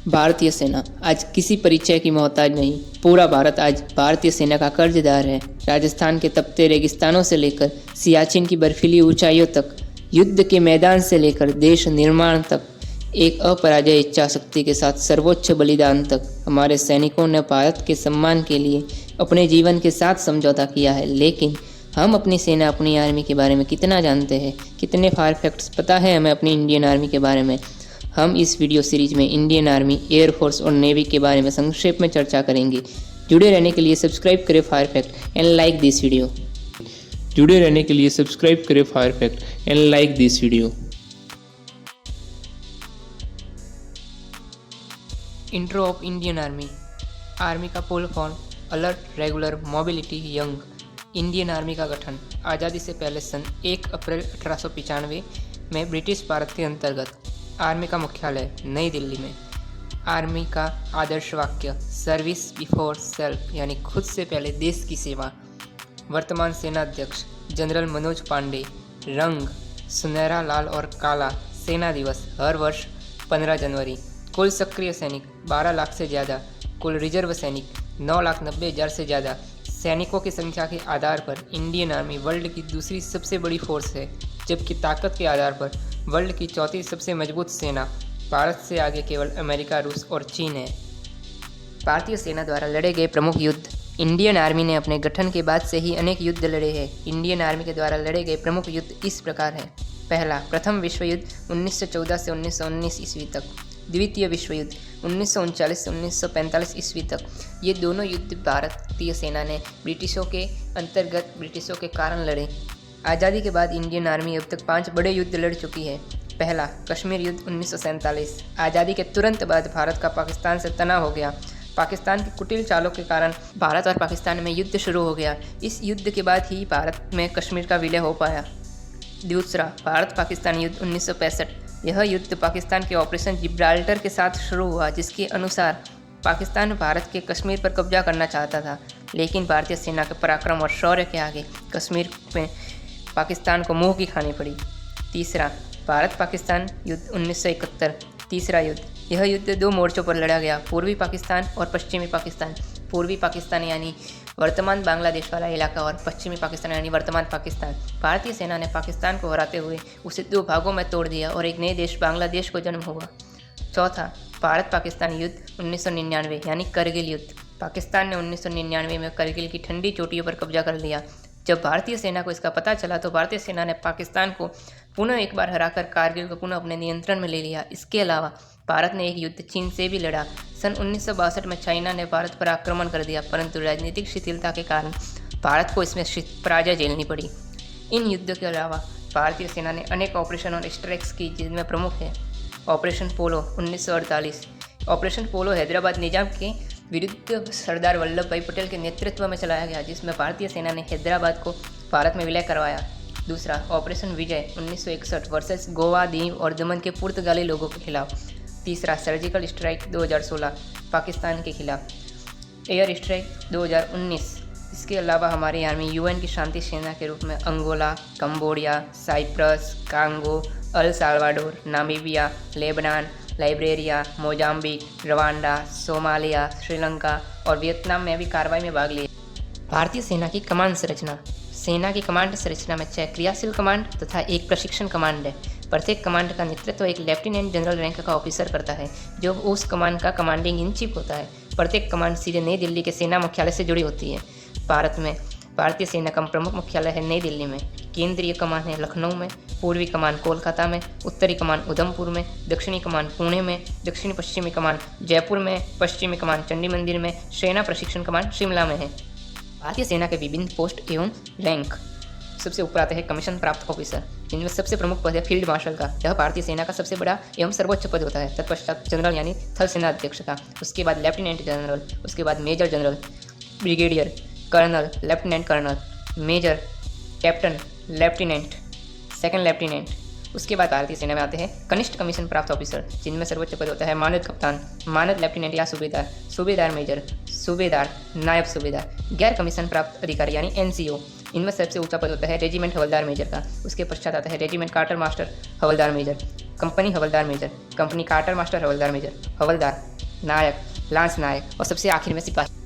भारतीय सेना आज किसी परिचय की मोहताज नहीं। पूरा भारत आज भारतीय सेना का कर्जदार है। राजस्थान के तपते रेगिस्तानों से लेकर सियाचिन की बर्फीली ऊंचाइयों तक, युद्ध के मैदान से लेकर देश निर्माण तक, एक अपराजय इच्छा शक्ति के साथ सर्वोच्च बलिदान तक, हमारे सैनिकों ने भारत के सम्मान के लिए अपने जीवन के साथ समझौता किया है। लेकिन हम अपनी सेना, अपनी आर्मी के बारे में कितना जानते हैं? कितने फार फैक्ट्स पता है हमें अपनी इंडियन आर्मी के बारे में? हम इस वीडियो सीरीज में इंडियन आर्मी, एयरफोर्स और नेवी के बारे में संक्षेप में चर्चा करेंगे। जुड़े रहने के लिए सब्सक्राइब करें fire fact and like this video. जुड़े रहने के लिए सब्सक्राइब करें fire fact and like this video. Intro of Indian army. Army का full form alert, regular, mobility, young. Indian army का गठन आज़ादी से पहले सन 1 अप्रैल 1895 में ब्रिटिश भारत के अंतर्गत। आर्मी का मुख्यालय नई दिल्ली में। आर्मी का आदर्श वाक्य सर्विस बिफोर सेल्फ, यानी खुद से पहले देश की सेवा। वर्तमान सेनाध्यक्ष जनरल मनोज पांडे। रंग सुनहरा, लाल और काला। सेना दिवस हर वर्ष 15 जनवरी। कुल सक्रिय सैनिक 12 लाख से ज़्यादा। कुल रिजर्व सैनिक 9,90,000 से ज़्यादा। सैनिकों की संख्या के आधार पर इंडियन आर्मी वर्ल्ड की दूसरी सबसे बड़ी फोर्स है, जबकि ताकत के आधार पर वर्ल्ड की चौथी सबसे मजबूत सेना। भारत से आगे केवल अमेरिका, रूस और चीन है। भारतीय सेना द्वारा लड़े गए प्रमुख युद्ध। इंडियन आर्मी ने अपने गठन के बाद से ही अनेक युद्ध लड़े हैं। इंडियन आर्मी के द्वारा लड़े गए प्रमुख युद्ध इस प्रकार है। पहला, प्रथम विश्व युद्ध 1914 से 1919 ईस्वी तक। द्वितीय विश्व युद्ध 1939 से 1945 ईस्वी तक। ये दोनों युद्ध भारतीय सेना ने ब्रिटिशों के कारण लड़े। आज़ादी के बाद इंडियन आर्मी अब तक 5 बड़े युद्ध लड़ चुकी है। पहला, कश्मीर युद्ध 1947। आज़ादी के तुरंत बाद भारत का पाकिस्तान से तनाव हो गया। पाकिस्तान की कुटिल चालों के कारण भारत और पाकिस्तान में युद्ध शुरू हो गया। इस युद्ध के बाद ही भारत में कश्मीर का विलय हो पाया। दूसरा, भारत पाकिस्तान युद्ध 1965। यह युद्ध पाकिस्तान के ऑपरेशन जिब्राल्टर के साथ शुरू हुआ, जिसके अनुसार पाकिस्तान भारत के कश्मीर पर कब्जा करना चाहता था, लेकिन भारतीय सेना के पराक्रम और शौर्य के आगे कश्मीर में पाकिस्तान को मुंह की खानी पड़ी। तीसरा, भारत पाकिस्तान युद्ध 1971। तीसरा युद्ध। यह युद्ध 2 मोर्चों पर लड़ा गया, पूर्वी पाकिस्तान और पश्चिमी पाकिस्तान। पूर्वी पाकिस्तान यानी वर्तमान बांग्लादेश वाला इलाका और पश्चिमी पाकिस्तान यानी वर्तमान पाकिस्तान। भारतीय सेना ने पाकिस्तान को हराते हुए उसे 2 भागों में तोड़ दिया और एक नए देश बांग्लादेश को जन्म हुआ। चौथा, भारत पाकिस्तान युद्ध 1999 यानी करगिल युद्ध। पाकिस्तान ने 1999 में करगिल की ठंडी चोटियों पर कब्जा कर लिया। जब भारतीय सेना को इसका पता चला तो भारतीय सेना ने पाकिस्तान को पुनः एक बार हराकर कारगिल को पुनः अपने नियंत्रण में ले लिया। इसके अलावा भारत ने एक युद्ध चीन से भी लड़ा। सन 1962 में चाइना ने भारत पर आक्रमण कर दिया, परंतु राजनीतिक शिथिलता के कारण भारत को इसमें पराजय झेलनी पड़ी। इन युद्धों के अलावा भारतीय सेना ने अनेक ऑपरेशन और स्ट्राइक्स की, जिनमें प्रमुख है ऑपरेशन पोलो 1948। ऑपरेशन पोलो हैदराबाद निजाम के विरुद्ध सरदार वल्लभ भाई पटेल के नेतृत्व में चलाया गया, जिसमें भारतीय सेना ने हैदराबाद को भारत में विलय करवाया। दूसरा, ऑपरेशन विजय 1961 वर्सेस गोवा, दीव और दमन के पुर्तगाली लोगों के खिलाफ। तीसरा, सर्जिकल स्ट्राइक 2016 पाकिस्तान के खिलाफ। Air strike 2019। इसके अलावा हमारी आर्मी यूएन की शांति सेना के रूप में Angola, Cambodia, Cyprus, Congo, El Salvador, Namibia, Lebanon, Liberia, Mozambique, Rwanda, Somalia, Sri Lanka और वियतनाम में भी कार्रवाई में भाग लिए। भारतीय सेना की कमांड संरचना। सेना की कमांड संरचना में 6 क्रियाशील कमांड तथा 1 प्रशिक्षण कमांड है। प्रत्येक कमांड का नेतृत्व एक लेफ्टिनेंट जनरल रैंक का ऑफिसर करता है, जो उस कमांड का कमांडिंग इन चीफ होता है। प्रत्येक कमांड सीधे नई दिल्ली के सेना मुख्यालय से जुड़ी होती है। भारत में भारतीय सेना का प्रमुख मुख्यालय है नई दिल्ली में। केंद्रीय कमान है लखनऊ में। पूर्वी कमान कोलकाता में। उत्तरी कमान उधमपुर में। दक्षिणी कमान पुणे में। दक्षिण पश्चिमी कमान जयपुर में। पश्चिमी कमान चंडी मंदिर में। सेना प्रशिक्षण कमान शिमला में है। भारतीय सेना के विभिन्न पोस्ट एवं रैंक। सबसे ऊपर आते हैं कमीशन प्राप्त ऑफिसर, जिनमें सबसे प्रमुख पद है फील्ड मार्शल का। यह भारतीय सेना का सबसे बड़ा एवं सर्वोच्च पद होता है। तत्पश्चात जनरल यानी थल सेना अध्यक्ष का। उसके बाद लेफ्टिनेंट जनरल। उसके बाद major general, brigadier, colonel, lieutenant colonel, major, captain, lieutenant, second lieutenant. उसके बाद भारतीय सेना में आते हैं कनिष्ठ कमीशन प्राप्त ऑफिसर, जिनमें सर्वोच्च पद होता है मानद कप्तान, मानद लेफ्टिनेंट या सूबेदार, सूबेदार मेजर, सूबेदार, नायब सूबेदार। गैर कमीशन प्राप्त अधिकारी यानी एनसीओ, इनमें सबसे ऊंचा पद होता है रेजिमेंट हवलदार मेजर का। उसके पश्चात आता है रेजिमेंट कार्टर मास्टर हवलदार मेजर, कंपनी हवलदार मेजर, कंपनी कार्टर मास्टर हवलदार मेजर, हवलदार, नायक, लांस नायक और सबसे आखिर में सिपाही।